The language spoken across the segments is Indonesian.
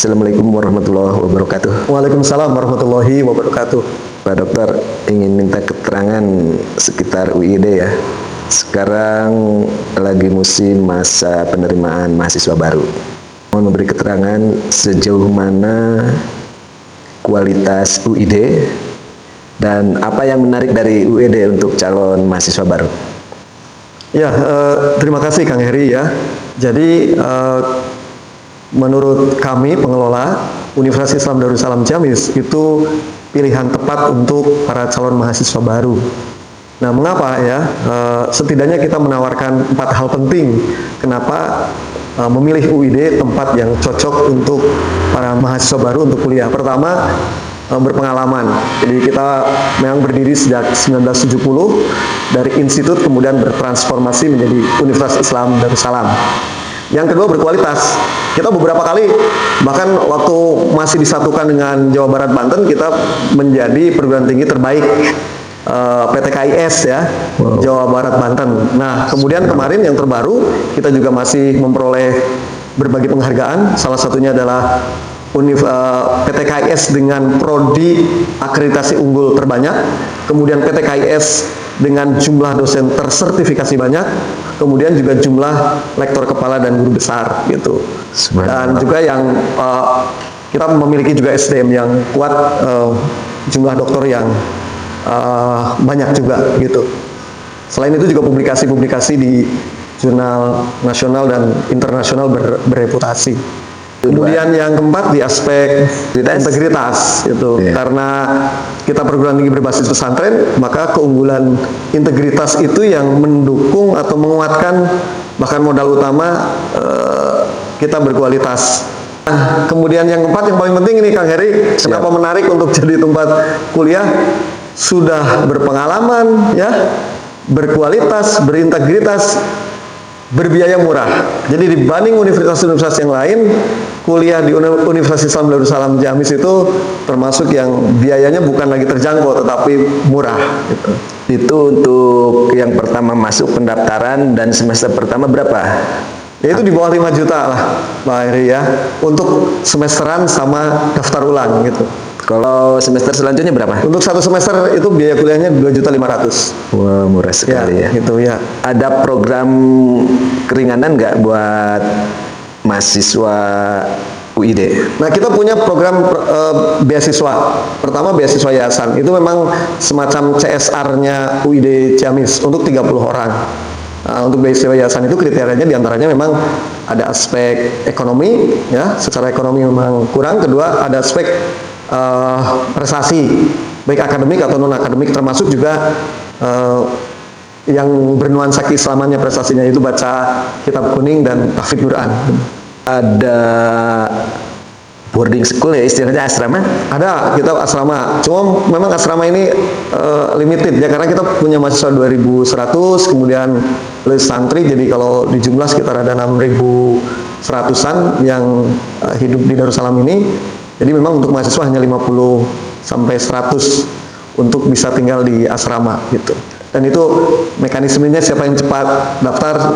Assalamualaikum warahmatullahi wabarakatuh. Waalaikumsalam warahmatullahi wabarakatuh. Pak Dokter, ingin minta keterangan sekitar UID ya. Sekarang lagi musim masa penerimaan mahasiswa baru. Mohon memberi keterangan sejauh mana kualitas UID dan apa yang menarik dari UID untuk calon mahasiswa baru. Ya, terima kasih Kang Heri ya. Jadi menurut kami pengelola Universitas Islam Darussalam Ciamis itu pilihan tepat untuk para calon mahasiswa baru. Nah, mengapa ya? Setidaknya kita menawarkan 4 hal penting kenapa memilih UID tempat yang cocok untuk para mahasiswa baru untuk kuliah. Pertama, berpengalaman. Jadi kita memang berdiri sejak 1970 dari institut kemudian bertransformasi menjadi Universitas Islam Darussalam. Yang kedua, berkualitas. Kita beberapa kali bahkan waktu masih disatukan dengan Jawa Barat Banten, kita menjadi perguruan tinggi terbaik PTKIS ya, Jawa Barat Banten. Nah, kemudian kemarin yang terbaru kita juga masih memperoleh berbagai penghargaan. Salah satunya adalah PTKIS dengan prodi akreditasi unggul terbanyak, kemudian PTKIS dengan jumlah dosen tersertifikasi banyak, kemudian juga jumlah lektor kepala dan guru besar gitu. Dan juga yang kita memiliki juga SDM yang kuat, jumlah doktor yang banyak juga gitu. Selain itu juga publikasi-publikasi di jurnal nasional dan internasional bereputasi. Kemudian yang keempat di aspek integritas itu, karena kita perguruan tinggi berbasis pesantren, maka keunggulan integritas itu yang mendukung atau menguatkan bahkan modal utama kita berkualitas. Nah, kemudian yang keempat yang paling penting ini Kang Heri, kenapa menarik untuk jadi tempat kuliah? Sudah berpengalaman ya, berkualitas, berintegritas, berbiaya murah. Jadi dibanding universitas-universitas yang lain, kuliah di Universitas Islam Darussalam Ciamis itu termasuk yang biayanya bukan lagi terjangkau tetapi murah gitu. Itu untuk yang pertama masuk pendaftaran dan semester pertama berapa? Ya itu di bawah 5 juta lah Pak Heri ya, untuk semesteran sama daftar ulang gitu. Kalau semester selanjutnya berapa? Untuk satu semester itu biaya kuliahnya 2.500.000. Wah, murah sekali ya. Gitu ya. Ada program keringanan nggak buat mahasiswa UID? Nah, kita punya program beasiswa. Pertama, beasiswa yayasan. Itu memang semacam CSR-nya UID Ciamis untuk 30 orang. Nah, untuk beasiswa yayasan itu kriterianya diantaranya memang ada aspek ekonomi, ya, secara ekonomi memang kurang. Kedua, ada aspek prestasi, baik akademik atau non akademik, termasuk juga yang bernuansa keislamannya prestasinya, itu baca kitab kuning dan tahfidz Quran. Ada boarding school ya, istilahnya asrama? Ada, kita asrama. Cuma memang asrama ini limited ya, karena kita punya mahasiswa 2.100, kemudian lulus santri, jadi kalau di jumlah sekitar ada 6.100-an yang hidup di Darussalam ini. Jadi memang untuk mahasiswa hanya 50 sampai 100 untuk bisa tinggal di asrama gitu. Dan itu mekanismenya siapa yang cepat daftar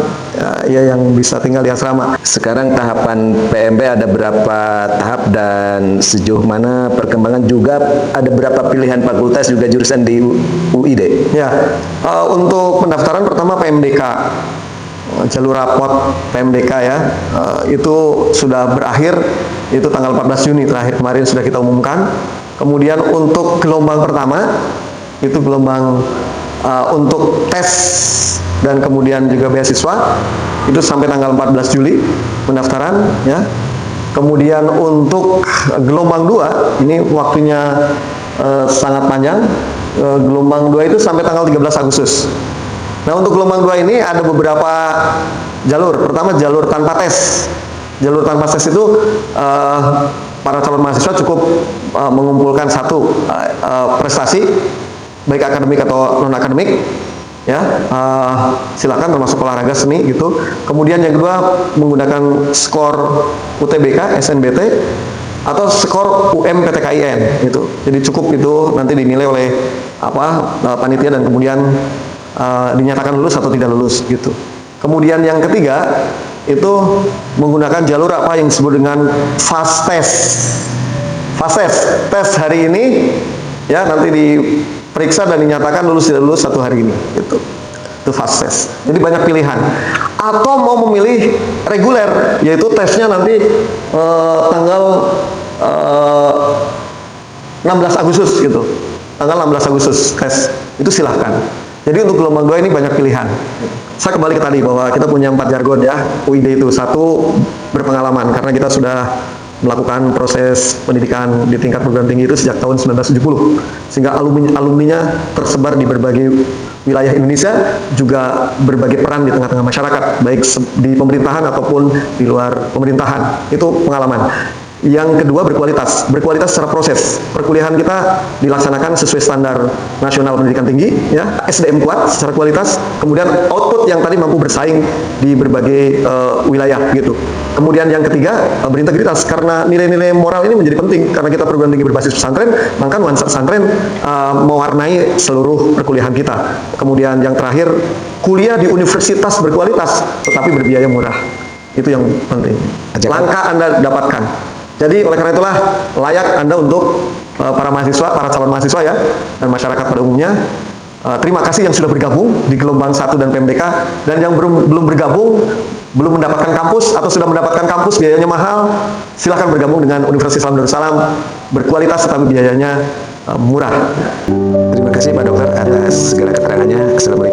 ya yang bisa tinggal di asrama. Sekarang tahapan PMB ada berapa tahap dan sejauh mana perkembangan, juga ada berapa pilihan fakultas juga jurusan di UID? Ya, untuk pendaftaran pertama PMDK, jalur rapot PMDK ya, itu sudah berakhir, itu tanggal 14 Juni terakhir kemarin sudah kita umumkan. Kemudian untuk gelombang pertama, itu gelombang untuk tes dan kemudian juga beasiswa, itu sampai tanggal 14 Juli pendaftaran ya. Kemudian untuk gelombang 2, ini waktunya sangat panjang, gelombang 2 itu sampai tanggal 13 Agustus. Nah, untuk gelombang 2 ini ada beberapa jalur. Pertama, jalur tanpa tes. Jalur tanpa tes itu para calon mahasiswa cukup mengumpulkan satu prestasi, baik akademik atau non akademik, ya, silakan, termasuk olahraga, seni gitu. Kemudian yang kedua, menggunakan skor UTBK, SNBT, atau skor UM-PTKIN gitu. Jadi cukup itu nanti dinilai oleh panitia dan kemudian dinyatakan lulus atau tidak lulus gitu. Kemudian yang ketiga, itu menggunakan jalur apa yang disebut dengan fast test. Fast test, tes hari ini, ya nanti diperiksa dan dinyatakan lulus tidak lulus 1 hari ini, gitu. Itu fast test. Jadi banyak pilihan. Atau mau memilih reguler, yaitu tesnya nanti tanggal 16 Agustus gitu. Tanggal 16 Agustus tes. Itu silahkan. Jadi untuk gelombang 2 ini banyak pilihan. Saya kembali ke tadi bahwa kita punya 4 jargon ya. UID itu 1, berpengalaman karena kita sudah melakukan proses pendidikan di tingkat perguruan tinggi itu sejak tahun 1970, sehingga alumninya tersebar di berbagai wilayah Indonesia, juga berbagai peran di tengah-tengah masyarakat, baik di pemerintahan ataupun di luar pemerintahan. Itu pengalaman. Yang kedua, berkualitas secara proses. Perkuliahan kita dilaksanakan sesuai standar nasional pendidikan tinggi, ya, SDM kuat secara kualitas, kemudian output yang tadi mampu bersaing di berbagai wilayah gitu. Kemudian yang ketiga, berintegritas, karena nilai-nilai moral ini menjadi penting karena kita perguruan tinggi berbasis pesantren, maka nuansa pesantren mewarnai seluruh perkuliahan kita. Kemudian yang terakhir, kuliah di universitas berkualitas tetapi berbiaya murah. Itu yang penting. Langka Anda dapatkan. Jadi oleh karena itulah layak Anda untuk para mahasiswa, para calon mahasiswa ya, dan masyarakat pada umumnya. Terima kasih yang sudah bergabung di gelombang 1 dan PMDK, dan yang belum bergabung, belum mendapatkan kampus atau sudah mendapatkan kampus biayanya mahal, silahkan bergabung dengan Universitas Islam Darussalam, berkualitas tetapi biayanya murah. Terima kasih Pak Dokter atas segala keterangannya. Assalamualaikum.